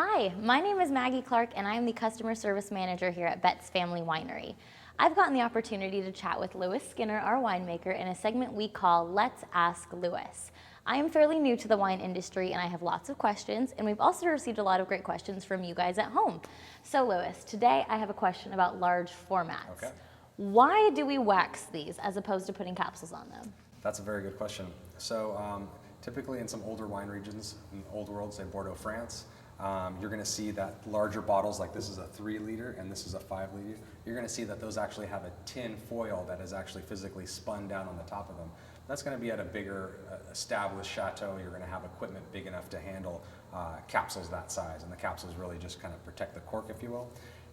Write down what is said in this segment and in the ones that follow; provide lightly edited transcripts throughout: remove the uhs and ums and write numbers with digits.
Hi, my name is Maggie Clark and I am the Customer Service Manager here at Betts Family Winery. I've gotten the opportunity to chat with Lewis Skinner, our winemaker, in a segment we call Let's Ask Lewis. I am fairly new to the wine industry and I have lots of questions, and we've also received a lot of great questions from you guys at home. So Lewis, today I have a question about large formats. Okay. Why do we wax these as opposed to putting capsules on them? That's a very good question. So typically in some older wine regions, in the old world, say Bordeaux, France, you're going to see that larger bottles, like this is a 3 liter and this is a 5 liter, you're going to see that those actually have a tin foil that is actually physically spun down on the top of them. That's going to be at a bigger established chateau. You're going to have equipment big enough to handle capsules that size, and the capsules really just kind of protect the cork, if you will.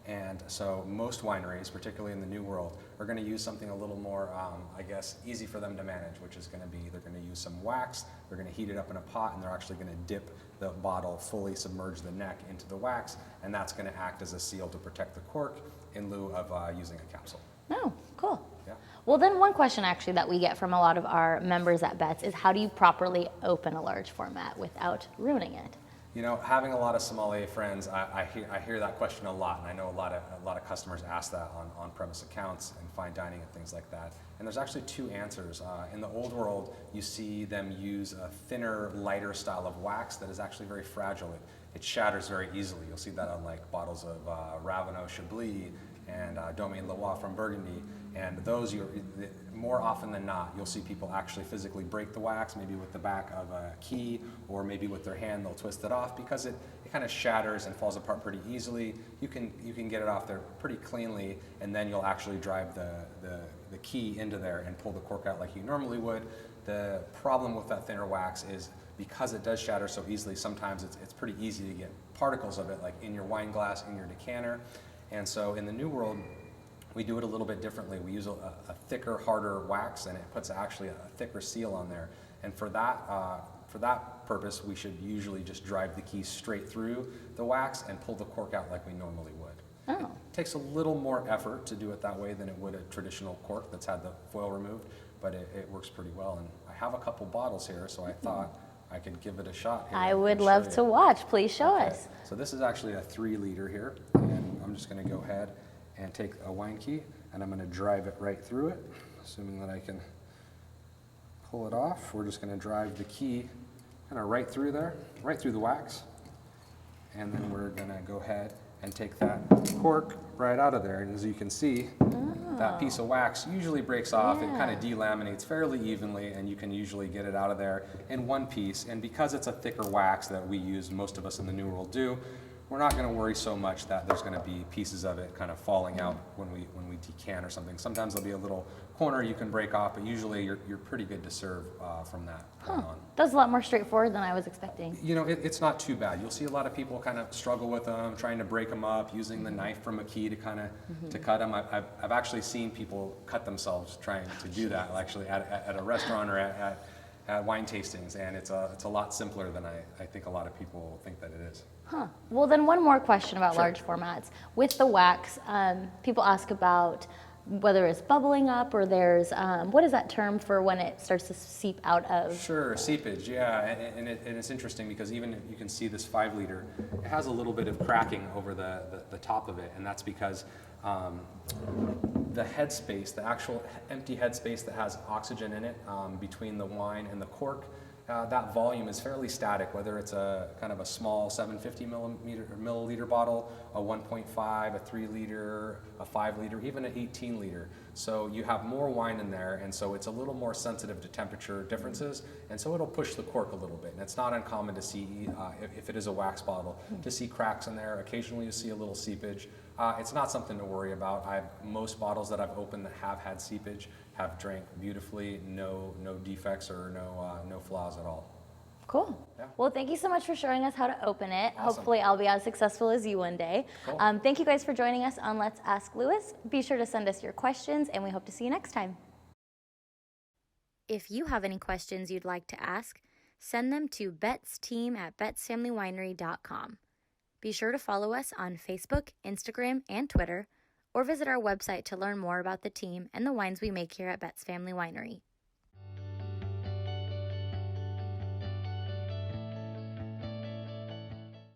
And so most wineries, particularly in the New World, are going to use something a little more, I guess, easy for them to manage, which is going to be they're going to use some wax, they're going to heat it up in a pot, and they're actually going to dip the bottle, fully submerge the neck into the wax, and that's going to act as a seal to protect the cork in lieu of using a capsule. Oh, cool. Yeah. Well, then one question actually that we get from a lot of our members at Betts is how do you properly open a large format without ruining it? You know, having a lot of sommelier friends, I hear that question a lot, and I know a lot of customers ask that on premise accounts and fine dining and things like that. And there's actually two answers. In the old world, you see them use a thinner, lighter style of wax that is actually very fragile. It shatters very easily. You'll see that on like bottles of Ravenot Chablis and Domaine Leroy from Burgundy. And those, more often than not, you'll see people actually physically break the wax, maybe with the back of a key, or maybe with their hand they'll twist it off because it kind of shatters and falls apart pretty easily. You can get it off there pretty cleanly, and then you'll actually drive the key into there and pull the cork out like you normally would. The problem with that thinner wax is because it does shatter so easily, sometimes it's pretty easy to get particles of it, like in your wine glass, in your decanter. And so in the New World, we do it a little bit differently. We use a thicker, harder wax, and it puts actually a thicker seal on there. And for that purpose, we should usually just drive the key straight through the wax and pull the cork out like we normally would. Oh. It takes a little more effort to do it that way than it would a traditional cork that's had the foil removed, but it works pretty well. And I have a couple bottles here, so I thought I could give it a shot here. I would love to watch. Please show Okay. us. So this is actually a 3 liter here, and I'm just going to go ahead and take a wine key, and I'm going to drive it right through it, assuming that I can pull it off. We're just going to drive the key kind of right through there, right through the wax, and then we're going to go ahead and take that cork right out of there. And as you can see, that piece of wax usually breaks off. It kind of delaminates fairly evenly, and you can usually get it out of there in one piece. And because it's a thicker wax that we use, most of us in the New World do, we're not going to worry so much that there's going to be pieces of it kind of falling out when we decant or something. Sometimes there'll be a little corner you can break off, but usually you're pretty good to serve from that point on. That's a lot more straightforward than I was expecting. You know, it's not too bad. You'll see a lot of people kind of struggle with them, trying to break them up, using the knife from a key to kind of to cut them. I've actually seen people cut themselves trying to do that, actually at a restaurant or at wine tastings, and it's a lot simpler than I think a lot of people think that it is. Huh. Well, then one more question about large formats. With the wax, people ask about whether it's bubbling up or there's, what is that term for when it starts to seep out of? Sure, seepage, yeah, and it's interesting because even if you can see this 5 liter, it has a little bit of cracking over the top of it, and that's because the headspace, the actual empty headspace that has oxygen in it between the wine and the cork, that volume is fairly static, whether it's a kind of a small 750 milliliter bottle, a 1.5, a 3 liter, a 5 liter, even an 18 liter. So you have more wine in there, and so it's a little more sensitive to temperature differences, and so it'll push the cork a little bit. And it's not uncommon to see, if it is a wax bottle, to see cracks in there. Occasionally you see a little seepage. It's not something to worry about. Most bottles that I've opened that have had seepage have drank beautifully, no defects or no flaws at all. Cool. Yeah. Well, thank you so much for showing us how to open it. Awesome. Hopefully I'll be as successful as you one day. Cool. Thank you guys for joining us on Let's Ask Lewis. Be sure to send us your questions, and we hope to see you next time. If you have any questions you'd like to ask, send them to betsteam@bettsfamilywinery.com. Be sure to follow us on Facebook, Instagram, and Twitter, or visit our website to learn more about the team and the wines we make here at Betts Family Winery.